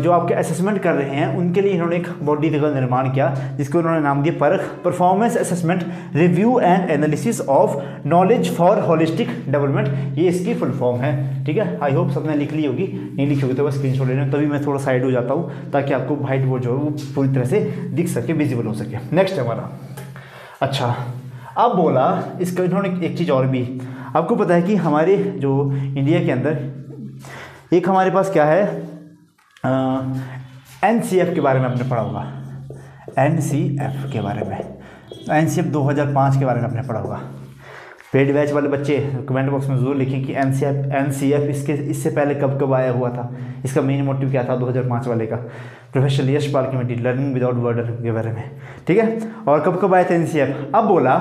जो आपके असेसमेंट कर रहे हैं उनके लिए इन्होंने एक बॉडी का निर्माण किया जिसको उन्होंने नाम दिया परख, performance assessment review and analysis of knowledge for holistic development. ये इसकी फुल फॉर्म है, ठीक है। आई होप सबने लिख ली होगी, नहीं लिखी होगी तो बस स्क्रीनशॉट ले लें, तभी मैं थोड़ा साइड हो जाता हूँ ताकि आपको व्हाइट बोर्ड जो है वो पूरी तरह से दिख सके, विजिबल हो सके। नेक्स्ट हमारा, अच्छा अब बोला इसका इन्होंने एक चीज़ और भी, आपको पता है कि हमारे जो इंडिया के अंदर एक हमारे पास क्या है, NCF के बारे में आपने पढ़ा होगा, NCF के बारे में, NCF 2005 के बारे में आपने पढ़ा होगा। पेड बैच वाले बच्चे कमेंट बॉक्स में जरूर लिखें कि NCF इससे पहले कब कब आया हुआ था, इसका मेन मोटिव क्या था 2005 वाले का, professor Yashpal committee learning without burden के बारे में, ठीक है। और कब कब आया था NCF। अब बोला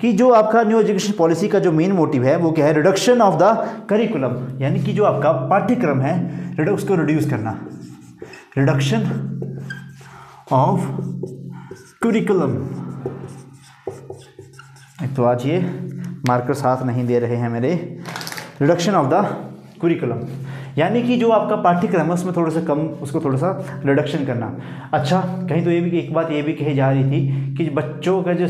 कि जो आपका न्यू एजुकेशन पॉलिसी का जो मेन मोटिव है वो क्या है, रिडक्शन ऑफ द करिकुलम, यानी कि जो आपका पाठ्यक्रम है उसको रिड्यूस करना, रिडक्शन ऑफ करिकुलम। एक तो आज ये मार्कर साथ नहीं दे रहे हैं मेरे, रिडक्शन ऑफ द करिकुलम यानी कि जो आपका पाठ्यक्रम है उसमें थोड़ा सा कम, उसको थोड़ा सा रिडक्शन करना। अच्छा, कहीं तो ये भी एक बात ये भी कही जा रही थी कि बच्चों का जो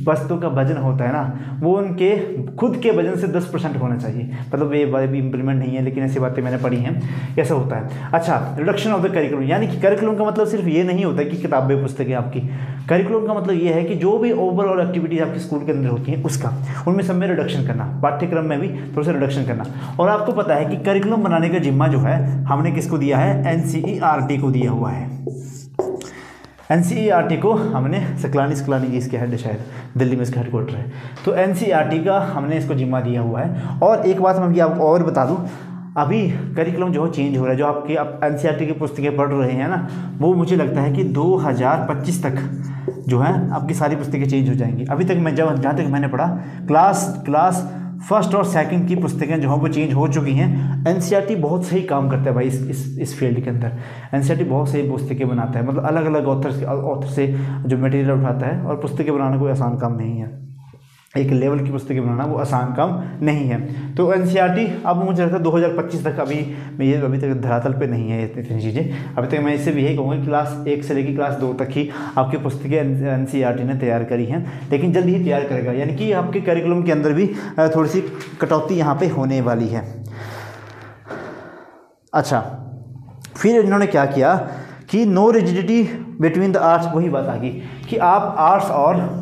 वस्तु का वजन होता है ना, वो उनके खुद के वजन से 10% होना चाहिए। मतलब ये बात भी इम्प्लीमेंट नहीं है, लेकिन ऐसी बातें मैंने पढ़ी हैं, ऐसा होता है। अच्छा, रिडक्शन ऑफ द करिकुलम, यानी कि करिकुलम का मतलब सिर्फ ये नहीं होता कि किताबें पुस्तकें आपकी। करिकुलम का मतलब ये है कि जो भी ओवरऑल एक्टिविटीज आपके स्कूल के अंदर होती हैं उसका, उनमें सब में रिडक्शन करना, पाठ्यक्रम में भी थोड़ा सा रिडक्शन करना। और आपको पता है कि करिकुलम बनाने का जिम्मा जो है हमने किसको दिया है, NCERT को दिया हुआ है। NCERT को हमने सकलानी जी इसके हेड, शायद दिल्ली में इसका हेडक्वार्टर है, तो NCERT का हमने इसको जिम्मा दिया हुआ है। और एक बात मैं आपको और बता दूं, अभी करिकुलम जो चेंज हो रहा है, जो आपके आप NCERT की पुस्तकें पढ़ रहे हैं ना, वो मुझे लगता है कि 2025 तक जो है आपकी सारी पुस्तकें चेंज हो जाएंगी। अभी तक मैं जहाँ तक मैंने पढ़ा, क्लास फर्स्ट और सेकंड की पुस्तकें जो हैं वो चेंज हो चुकी हैं। NCERT बहुत सही काम करता है भाई इस फील्ड के अंदर। NCERT बहुत सही पुस्तकें बनाता है, मतलब अलग अलग ऑथर से जो मटेरियल उठाता है, और पुस्तकें बनाना कोई आसान काम नहीं है। एक लेवल की पुस्तकें बनाना वो आसान काम नहीं है। तो NCERT अब मुझे लगता है 2025 तक, अभी तक धरातल पे नहीं है इतनी चीज़ें। अभी तक मैं इससे भी यही कहूँगा, क्लास 1 से लेकर क्लास 2 तक ही आपकी पुस्तकें NCERT ने तैयार करी हैं, लेकिन जल्द ही तैयार करेगा। यानी कि आपके करिकुलम के अंदर भी थोड़ी सी कटौती यहाँ पे होने वाली है। अच्छा, फिर इन्होंने क्या किया कि no rigidity between the arts, वही बात आ गई कि आप आर्ट्स और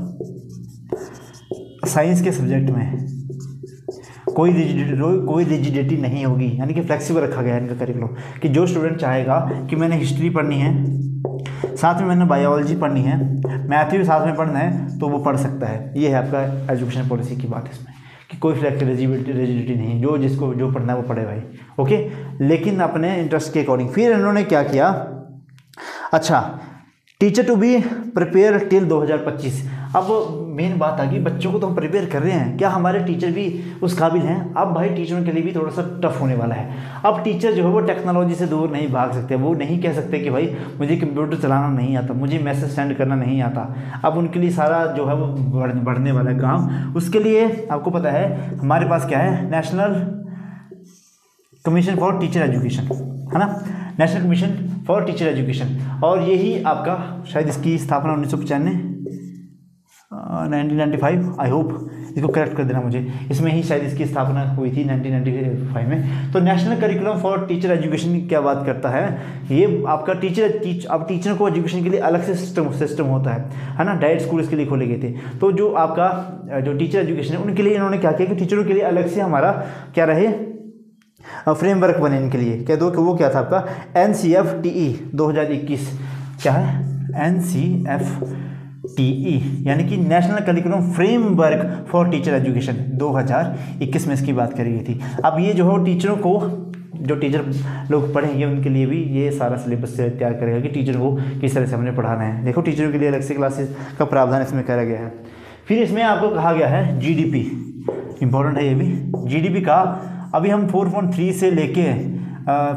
साइंस के सब्जेक्ट में कोई रिजिडिटी नहीं होगी, यानी कि फ्लेक्सिबल रखा गया है इनका करिकुलम, कि जो स्टूडेंट चाहेगा कि मैंने हिस्ट्री पढ़नी है, साथ में मैंने बायोलॉजी पढ़नी है, मैथ भी साथ में पढ़ना है, तो वो पढ़ सकता है। ये है आपका एजुकेशन पॉलिसी की बात इसमें, कि कोई रिजिडिटी नहीं, जो जिसको जो पढ़ना है वो पढ़े भाई, ओके, लेकिन अपने इंटरेस्ट के अकॉर्डिंग। फिर इन्होंने क्या किया, अच्छा, teacher to be prepare till 2025। अब मेन बात आ गई, बच्चों को तो हम प्रिपेयर कर रहे हैं, क्या हमारे टीचर भी उस काबिल हैं? अब भाई टीचरों के लिए भी थोड़ा सा टफ होने वाला है। अब टीचर जो है वो टेक्नोलॉजी से दूर नहीं भाग सकते, वो नहीं कह सकते कि भाई मुझे कंप्यूटर चलाना नहीं आता, मुझे मैसेज सेंड करना नहीं आता। अब उनके लिए सारा जो है वो बढ़ने वाला है काम। उसके लिए आपको पता है हमारे पास क्या है, national commission for teacher education, है ना, national commission for teacher education. और यही आपका शायद इसकी स्थापना 1995, आई होप, इसको करेक्ट कर देना मुझे, इसमें ही शायद इसकी स्थापना हुई थी 1995 में। तो national curriculum for teacher education की क्या बात करता है, ये आपका अब टीचर को एजुकेशन के लिए अलग से सिस्टम होता है ना। डायरेक्ट स्कूल इसके लिए खोले गए थे। तो जो आपका जो टीचर एजुकेशन है उनके लिए इन्होंने क्या किया कि टीचरों के लिए अलग से हमारा क्या रहे, फ्रेमवर्क बने इनके लिए। कह दो कि वो क्या था आपका NCFTE 2021, क्या है NCFTE, यानी कि national curriculum framework for teacher education 2021 में इसकी बात करी गई थी। अब ये जो है टीचरों को, जो टीचर लोग पढ़ेंगे उनके लिए भी ये सारा सिलेबस से तैयार करेगा कि टीचर को किस तरह से हमने पढ़ाना है। देखो, टीचरों के लिए अलग से क्लासेस का प्रावधान इसमें करा गया है। फिर इसमें आपको कहा गया है GDP, इंपॉर्टेंट है ये भी। GDP का अभी हम 4.3 से लेके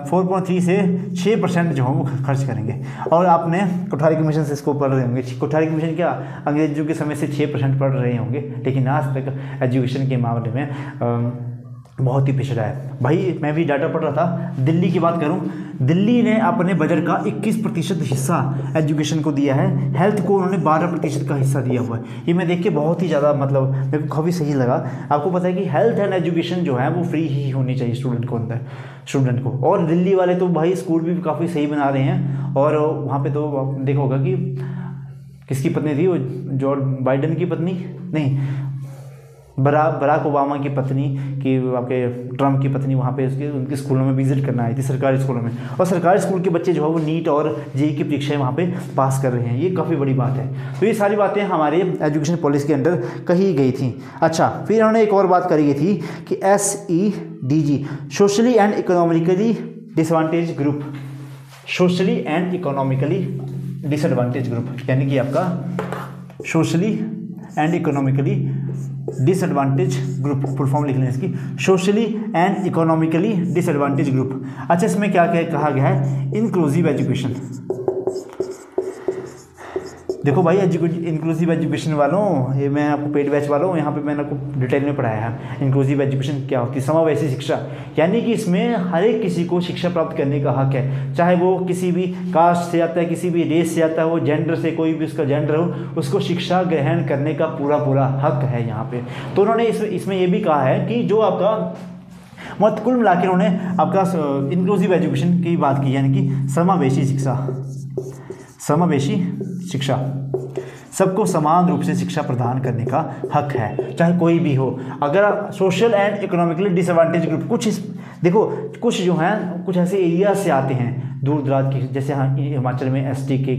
4.3 से 6% जो है वो खर्च करेंगे। और आपने कोठारी कमीशन से इसको पढ़ रहे होंगे। कोठारी कमीशन क्या अंग्रेजों के समय से 6% पढ़ रहे होंगे, लेकिन आज तक एजुकेशन के मामले में बहुत ही पिछड़ा है भाई। मैं भी डाटा पढ़ रहा था, दिल्ली की बात करूं, दिल्ली ने अपने बजट का 21% हिस्सा एजुकेशन को दिया है, हेल्थ को उन्होंने 12% का हिस्सा दिया हुआ है। ये मैं देख के बहुत ही ज़्यादा मतलब मेरे को काफ़ी सही लगा। आपको पता है कि हेल्थ एंड एजुकेशन जो है वो फ्री ही होनी चाहिए स्टूडेंट को। और दिल्ली वाले तो भाई स्कूल भी काफ़ी सही बना रहे हैं। और वहाँ पर तो देखा होगा कि किसकी पत्नी थी वो, जॉर्ज बाइडन की पत्नी नहीं, बराक ओबामा की पत्नी की, आपके ट्रम्प की पत्नी वहाँ पे उनके स्कूलों में विजिट करना आई थी, सरकारी स्कूलों में। और सरकारी स्कूल के बच्चे जो है वो नीट और जेईई की परीक्षाएं वहाँ पे पास कर रहे हैं। ये काफ़ी बड़ी बात है। तो ये सारी बातें हमारे एजुकेशन पॉलिसी के अंडर कही गई थी। अच्छा, फिर इन्होंने एक और बात करी गई थी कि SEDG, socially and economically disadvantage group, socially and economically disadvantage group, यानी कि आपका socially and economically disadvantage group, full form लिख लें इसकी, socially and economically disadvantage group. अच्छा, इसमें क्या क्या कहा गया है, इंक्लूसिव एजुकेशन, देखो भाई, इंक्लूसिव एजुकेशन वालों, ये मैं आपको पेड बैच वालों, यहाँ पे मैंने आपको डिटेल में पढ़ाया है इंक्लूसिव एजुकेशन क्या होती है। समावेशी शिक्षा, यानी कि इसमें हर एक किसी को शिक्षा प्राप्त करने का हक है, चाहे वो किसी भी कास्ट से आता है, किसी भी रेस से आता है, वो जेंडर से, कोई भी उसका जेंडर हो, उसको शिक्षा ग्रहण करने का पूरा पूरा हक है यहाँ पे। तो उन्होंने इसमें ये भी कहा है कि जो आपका मतलब कुल मिला के उन्होंने आपका इंक्लूसिव एजुकेशन की बात की, यानी कि समावेशी शिक्षा, समावेशी शिक्षा, सबको समान रूप से शिक्षा प्रदान करने का हक है, चाहे कोई भी हो। अगर social and economically disadvantage group, देखो कुछ जो हैं कुछ ऐसे एरिया से आते हैं दूर दराज के, जैसे हिमाचल में एसटी के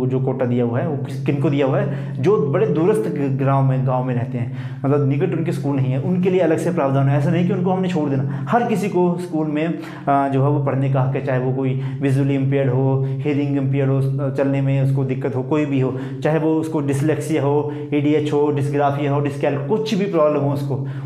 जो कोटा दिया हुआ है वो किनको दिया हुआ है, जो बड़े दूरस्थ गांव में रहते हैं, मतलब निकट उनके स्कूल नहीं है, उनके लिए अलग से प्रावधान है। ऐसा नहीं कि उनको हमने छोड़ देना, हर किसी को स्कूल में जो है वो पढ़ने का हक है, चाहे वो कोई विजुअली इम्पेयर्ड हो, हियरिंग इम्पेयर्ड हो, चलने में उसको दिक्कत हो, कोई भी हो, चाहे वो उसको डिसलेक्सिया हो, एडीएच हो, डिस्ग्राफिया हो, डिस्कैल, कुछ भी प्रॉब्लम हो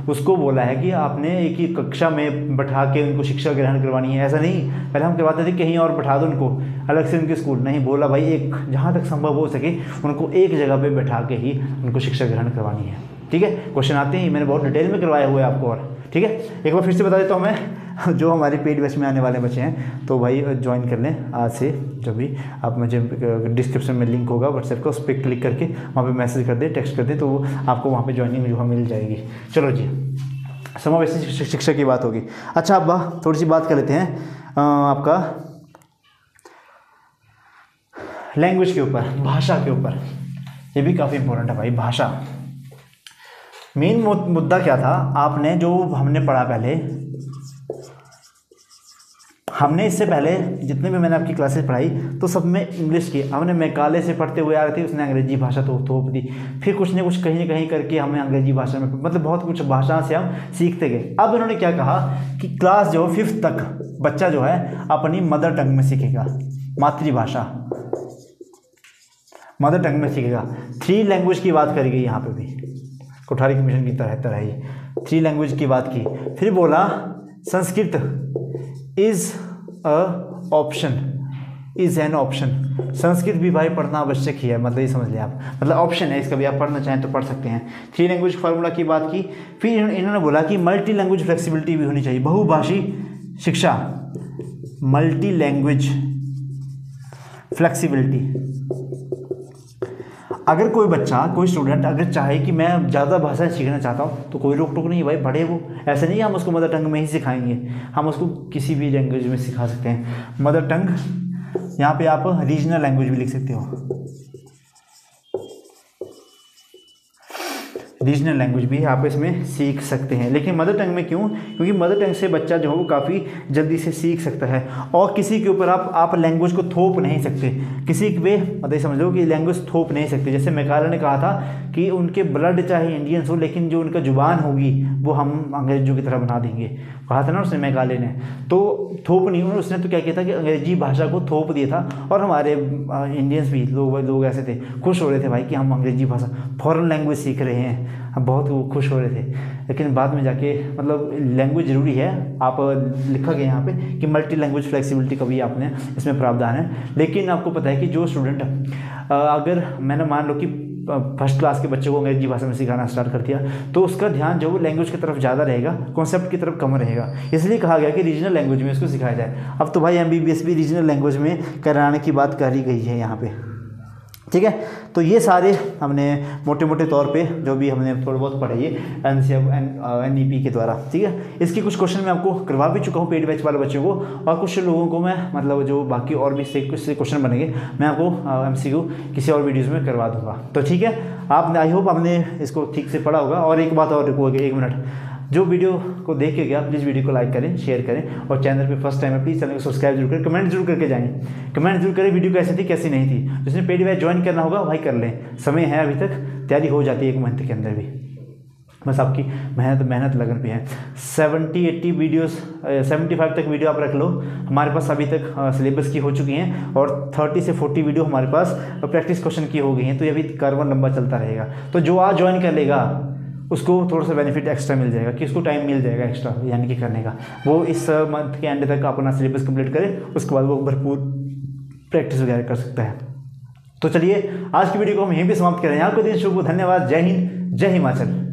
उसको बोला है कि आपने एक ही कक्षा में बैठा के उनको शिक्षा ग्रहण करवानी है। ऐसा नहीं, पहले हम करवाते थे कहीं और बैठा दो उनको अलग से उनके स्कूल, नहीं, बोला भाई एक जहाँ तक संभव हो सके उनको एक जगह पे बैठा के ही उनको शिक्षा ग्रहण करवानी है। ठीक है, क्वेश्चन आते हैं, मैंने बहुत डिटेल में करवाया हुआ है आपको। और ठीक है, एक बार फिर से बता देता हूँ मैं, जो हमारे पेड बैच में आने वाले बच्चे हैं तो भाई ज्वाइन कर लें आज से। जब भी आप मुझे डिस्क्रिप्शन में लिंक होगा व्हाट्सएप का, उस पर क्लिक करके वहाँ पे मैसेज कर दें, टेक्स्ट कर दें, तो आपको वहाँ पे ज्वाइनिंग जो है मिल जाएगी। चलो जी, समावेशी शिक्षा की बात होगी। अच्छा अब थोड़ी सी बात कर लेते हैं आपका लैंग्वेज के ऊपर, भाषा के ऊपर। ये भी काफ़ी इंपॉर्टेंट है भाई, भाषा। मेन मुद्दा क्या था, आपने जो हमने पढ़ा पहले, हमने इससे पहले जितने भी मैंने आपकी क्लासेस पढ़ाई तो सब में इंग्लिश की, हमने मैकाले से पढ़ते हुए आ रहे थे, उसने अंग्रेजी भाषा तो थोप दी, फिर कुछ न कुछ कहीं ना कहीं करके हमें अंग्रेजी भाषा में, मतलब बहुत कुछ भाषा से हम सीखते गए। अब इन्होंने क्या कहा कि क्लास जो 5th तक बच्चा जो है अपनी मदर टंग में सीखेगा, मातृभाषा, मदर टंग में सीखेगा। 3 लैंग्वेज की बात करी गई यहाँ पे भी, कोठारी कमीशन की तरह ही 3 लैंग्वेज की बात की। फिर बोला Sanskrit is a option, is an option, Sanskrit भी भाई पढ़ना आवश्यक ही है, मतलब ये समझ लें आप, मतलब ऑप्शन है इसका भी, आप पढ़ना चाहें तो पढ़ सकते हैं। 3 लैंग्वेज फार्मूला की बात की। फिर इन्होंने बोला कि मल्टी लैंग्वेज फ्लेक्सिबिलिटी भी होनी चाहिए, बहुभाषी शिक्षा, मल्टी लैंग्वेज फ्लेक्सिबिलिटी। अगर कोई बच्चा, कोई स्टूडेंट अगर चाहे कि मैं ज़्यादा भाषाएं सीखना चाहता हूँ तो कोई रोक टोक नहीं भाई, पढ़े वो। ऐसे नहीं हम उसको मदर टंग में ही सिखाएंगे, हम उसको किसी भी लैंग्वेज में सिखा सकते हैं। मदर टंग, यहाँ पे आप रीजनल लैंग्वेज भी लिख सकते हो, रीजनल लैंग्वेज भी आप इसमें सीख सकते हैं। लेकिन मदर टंग में क्यों? क्योंकि मदर टंग से बच्चा जो है वो काफ़ी जल्दी से सीख सकता है, और किसी के ऊपर आप लैंग्वेज को थोप नहीं सकते, किसी पे मतलब समझ लो कि लैंग्वेज थोप नहीं सकते। जैसे मैकाले ने कहा था कि उनके ब्लड चाहे इंडियंस हो, लेकिन जो उनका जुबान होगी वो हम अंग्रेजों की तरह बना देंगे, कहा था ना उसने, मैकाले ने। तो थोप नहीं, उसने तो क्या किया था कि अंग्रेजी भाषा को थोप दिया था। और हमारे इंडियंस भी लोग ऐसे थे, खुश हो रहे थे भाई कि हम अंग्रेजी भाषा, फॉरेन लैंग्वेज सीख रहे हैं, हम बहुत खुश हो रहे थे। लेकिन बाद में जाके मतलब लैंग्वेज ज़रूरी है, आप लिखा गया यहाँ पे कि मल्टी लैंग्वेज फ्लेक्सिबिलिटी का भी आपने इसमें प्रावधान है। लेकिन आपको पता है कि जो स्टूडेंट अगर मैंने मान लो कि 1st क्लास के बच्चे को अंग्रेजी भाषा में सिखाना स्टार्ट कर दिया, तो उसका ध्यान जो लैंग्वेज की तरफ ज़्यादा रहेगा, कॉन्सेप्ट की तरफ कम रहेगा। इसलिए कहा गया कि रीजनल लैंग्वेज में इसको सिखाया जाए। अब तो भाई MBBS भी रीजनल लैंग्वेज में कराने की बात करी गई है यहाँ पे, ठीक है। तो ये सारे हमने मोटे मोटे तौर पे जो भी हमने थोड़ा बहुत पढ़े ये NEP के द्वारा, ठीक है। इसकी कुछ क्वेश्चन मैं आपको करवा भी चुका हूँ पेड बैच वाले बच्चों को, और कुछ लोगों को मैं मतलब जो बाकी और भी से क्वेश्चन बनेंगे मैं आपको MCQ किसी और वीडियोज़ में करवा दूँगा। तो ठीक है, आपने, आई होप आपने इसको ठीक से पढ़ा होगा। और एक बात और रुकोगे, 1 मिनट, जो वीडियो को देख के गया प्लीज़ वीडियो को लाइक करें, शेयर करें, और चैनल पे फर्स्ट टाइम है प्लीज़ चैनल को सब्सक्राइब जरूर करें, कमेंट जरूर करके जाएं, कमेंट जरूर करें वीडियो कैसी थी कैसी नहीं थी। जिसने पेड बैच ज्वाइन करना होगा भाई कर लें, समय है अभी तक, तैयारी हो जाती है 1 मंथ के अंदर भी, बस आपकी मेहनत लगन पे है। 70-80 वीडियोस, 75 तक वीडियो आप रख लो, हमारे पास अभी तक सिलेबस की हो चुकी हैं, और 30 से 40 वीडियो हमारे पास प्रैक्टिस क्वेश्चन की हो गई हैं। तो ये अभी कार्बन लंबा चलता रहेगा। तो जो आज ज्वाइन कर लेगा उसको थोड़ा सा बेनिफिट एक्स्ट्रा मिल जाएगा, कि उसको टाइम मिल जाएगा एक्स्ट्रा यानी कि करने का। वो इस मंथ के एंड तक अपना सिलेबस कंप्लीट करे, उसके बाद वो भरपूर प्रैक्टिस वगैरह कर सकता है। तो चलिए आज की वीडियो को हम यहीं पे समाप्त करें। आपको दिन शुभ, धन्यवाद। जय हिंद, जय हिमाचल।